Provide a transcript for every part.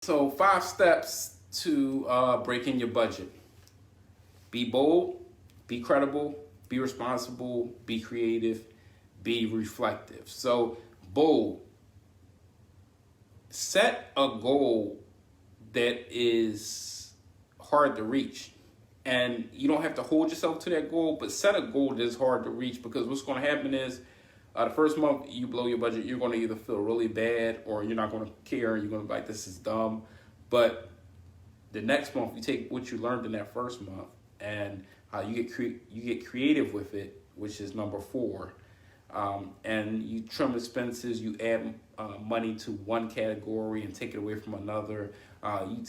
So 5 steps to breaking your budget. Be bold, be credible, be responsible, be creative, be reflective. So bold, set a goal that is hard to reach. And you don't have to hold yourself to that goal, but set a goal that is hard to reach, because what's going to happen is the first month you blow your budget, you're going to either feel really bad or you're not going to care. You're going to be like, this is dumb. But the next month, you take what you learned in that first month and you get creative with it, which is number 4. And you trim expenses, you add money to one category and take it away from another. You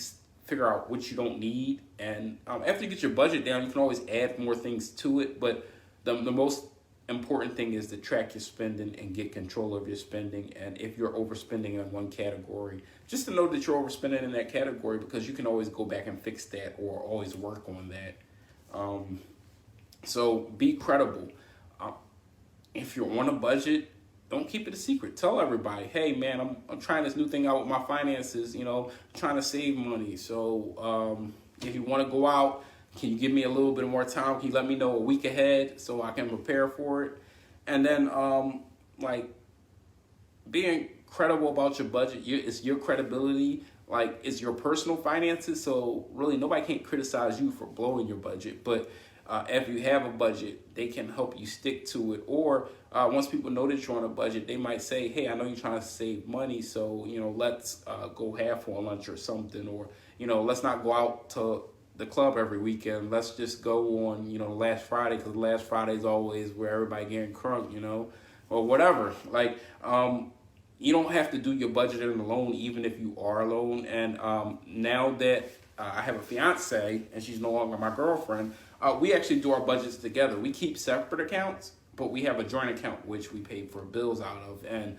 figure out what you don't need. And after you get your budget down, you can always add more things to it. But the most important thing is to track your spending and get control of your spending. And if you're overspending in one category, just to know that you're overspending in that category, because you can always go back and fix that or always work on that. So be credible. If you're on a budget, don't keep it a secret. Tell everybody, hey man, I'm trying this new thing out with my finances, trying to save money. So if you want to go out, can you give me a little bit more time? Can you let me know a week ahead so I can prepare for it? And then being credible about your budget, it's your credibility, it's your personal finances. So really nobody can criticize you for blowing your budget, but if you have a budget, they can help you stick to it. Or once people know that you're on a budget, they might say, hey, I know you're trying to save money, so let's go half on lunch or something. Or let's not go out to the club every weekend. Let's just go on last Friday, because last Friday is always where everybody getting crunk, or whatever. You don't have to do your budgeting alone, even if you are alone. And now that I have a fiance and she's no longer my girlfriend, we actually do our budgets together. We keep separate accounts, but we have a joint account which we pay for bills out of. And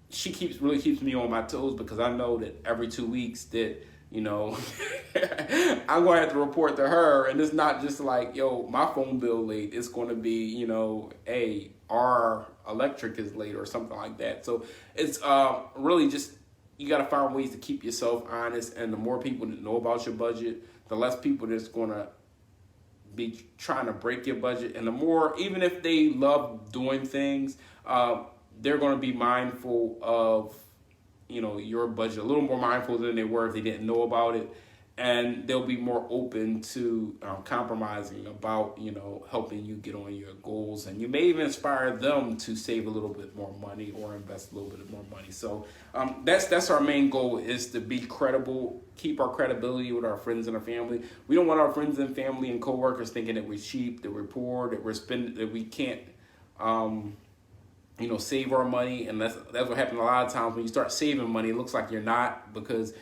she really keeps me on my toes, because I know that every 2 weeks that I'm going to have to report to her. And it's not just like, yo, my phone bill late. It's going to be, hey, our electric is late or something like that. So it's really just, you got to find ways to keep yourself honest. And the more people that know about your budget, the less people that's going to be trying to break your budget. And the more, even if they love doing things, they're going to be mindful of your budget, a little more mindful than they were if they didn't know about it. And they'll be more open to compromising about, helping you get on your goals. And you may even inspire them to save a little bit more money or invest a little bit more money. So that's our main goal, is to be credible, keep our credibility with our friends and our family. We don't want our friends and family and coworkers thinking that we're cheap, that we're poor, that we're spending, that we can't, save our money. And that's what happens a lot of times. When you start saving money, it looks like you're not, because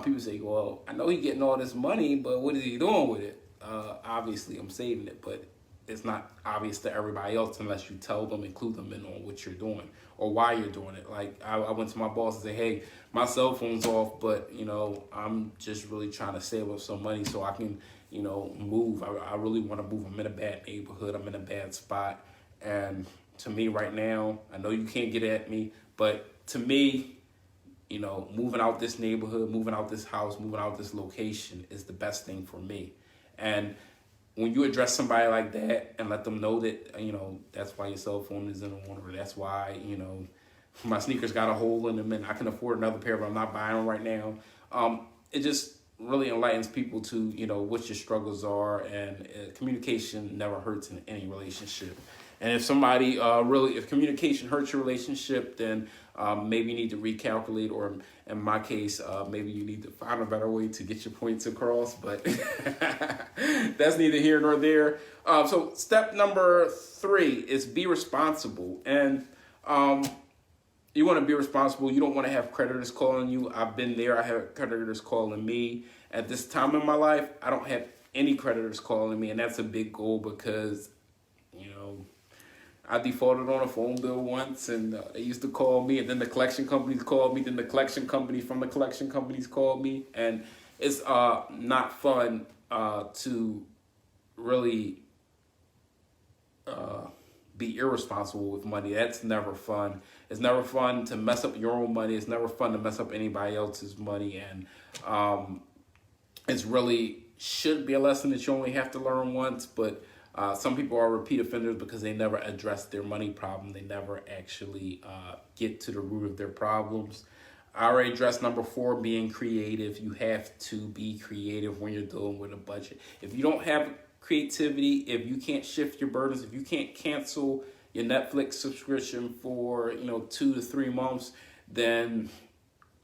people say, well, I know he's getting all this money, but what is he doing with it? Obviously, I'm saving it, but it's not obvious to everybody else unless you tell them, include them in on what you're doing or why you're doing it. I went to my boss and said, hey, my cell phone's off, but, I'm just really trying to save up some money so I can, move. I really want to move. I'm in a bad neighborhood. I'm in a bad spot. And to me right now, I know you can't get at me, but to me, moving out this neighborhood, moving out this house, moving out this location is the best thing for me. And when you address somebody like that and let them know that, that's why your cell phone isn't on, or that's why, my sneakers got a hole in them and I can afford another pair, but I'm not buying them right now. It just really enlightens people to, what your struggles are. And communication never hurts in any relationship. And if somebody if communication hurts your relationship, then maybe you need to recalculate, or in my case, maybe you need to find a better way to get your points across. But that's neither here nor there. So step number 3 is be responsible. And you want to be responsible. You don't want to have creditors calling you. I've been there. I have creditors calling me. At this time in my life, I don't have any creditors calling me. And that's a big goal, because, I defaulted on a phone bill once, and they used to call me, and then the collection companies called me, then the collection company from the collection companies called me, and it's not fun to really be irresponsible with money. That's never fun. It's never fun to mess up your own money. It's never fun to mess up anybody else's money. And it's really should be a lesson that you only have to learn once, but some people are repeat offenders because they never address their money problem. They never actually get to the root of their problems. I already addressed number 4, being creative. You have to be creative when you're dealing with a budget. If you don't have creativity, if you can't shift your burdens, if you can't cancel your Netflix subscription for 2 to 3 months, then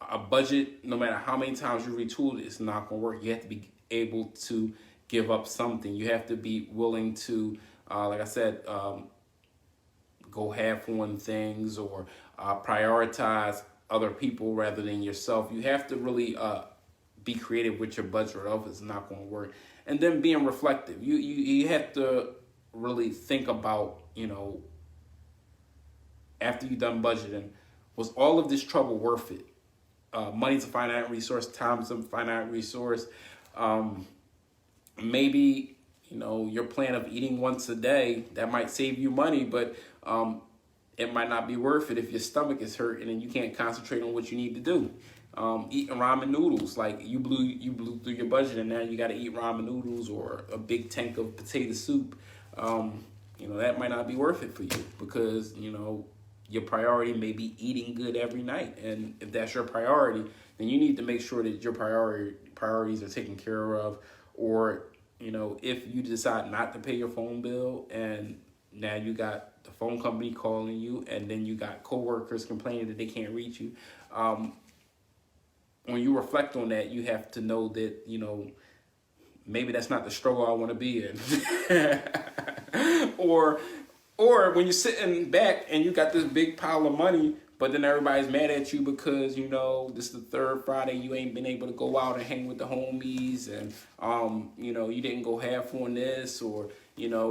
a budget, no matter how many times you retool it, it's not going to work. You have to be able to give up something. You have to be willing to, like I said, go half on things or prioritize other people rather than yourself. You have to really be creative with your budget, or else it's not going to work. And then being reflective. You have to really think about, after you've done budgeting, was all of this trouble worth it? Money's a finite resource, time's a finite resource. Maybe, your plan of eating once a day, that might save you money, but it might not be worth it if your stomach is hurting and you can't concentrate on what you need to do. Eating ramen noodles, like you blew through your budget and now you got to eat ramen noodles or a big tank of potato soup. That might not be worth it for you because, your priority may be eating good every night. And if that's your priority, then you need to make sure that your priorities are taken care of. Or, if you decide not to pay your phone bill and now you got the phone company calling you and then you got coworkers complaining that they can't reach you. When you reflect on that, you have to know that, maybe that's not the struggle I want to be in. Or when you're sitting back and you got this big pile of money, but then everybody's mad at you because, this is the third Friday, you ain't been able to go out and hang with the homies and, you didn't go half on this or you're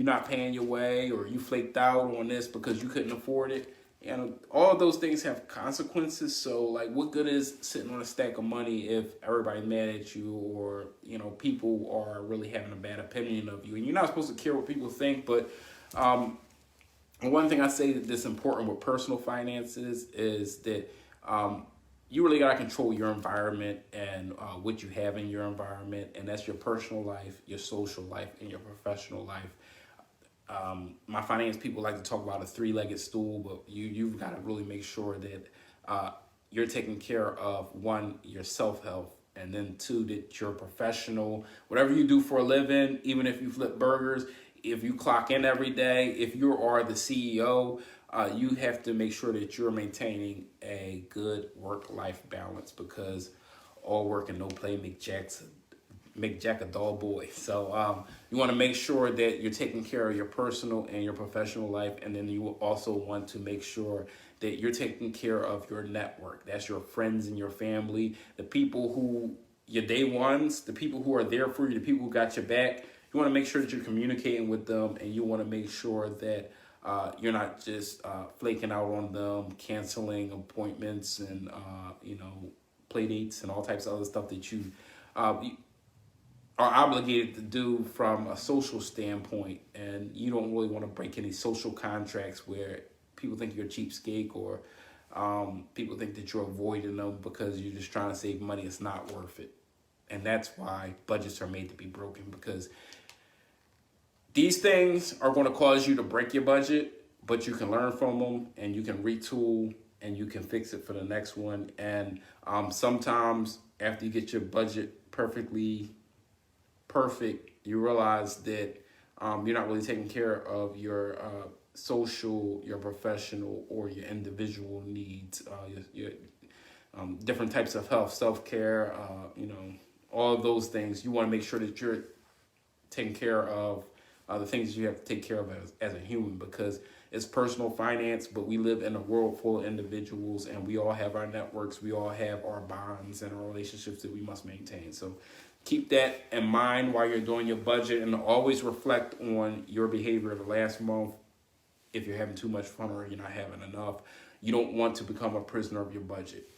not paying your way or you flaked out on this because you couldn't afford it. All of those things have consequences. So, like, what good is sitting on a stack of money if everybody's mad at you or, people are really having a bad opinion of you? And you're not supposed to care what people think, but one thing I say that's important with personal finances is that you really got to control your environment and what you have in your environment, and that's your personal life, your social life, and your professional life. My finance people like to talk about a 3-legged stool, but you've got to really make sure that you're taking care of, 1, your self-health, and then 2, that you're professional. Whatever you do for a living, even if you flip burgers, if you clock in every day, if you are the CEO, you have to make sure that you're maintaining a good work-life balance because all work and no play make Jack a dull boy. So you want to make sure that you're taking care of your personal and your professional life. And then you also want to make sure that you're taking care of your network. That's your friends and your family, the people who, your day ones, the people who are there for you, the people who got your back. You want to make sure that you're communicating with them, and you want to make sure that you're not just flaking out on them, canceling appointments and, play dates and all types of other stuff that you are obligated to do from a social standpoint. And you don't really want to break any social contracts where people think you're a cheapskate or people think that you're avoiding them because you're just trying to save money. It's not worth it. And that's why budgets are made to be broken, because these things are going to cause you to break your budget, but you can learn from them and you can retool and you can fix it for the next one. And sometimes after you get your budget perfectly perfect, you realize that you're not really taking care of your social, your professional, or your individual needs, your different types of health, self-care, all of those things. You want to make sure that you're taking care of the things you have to take care of as a human, because it's personal finance, but we live in a world full of individuals and we all have our networks, we all have our bonds and our relationships that we must maintain. So keep that in mind while you're doing your budget, and always reflect on your behavior the last month. If you're having too much fun or you're not having enough, you don't want to become a prisoner of your budget.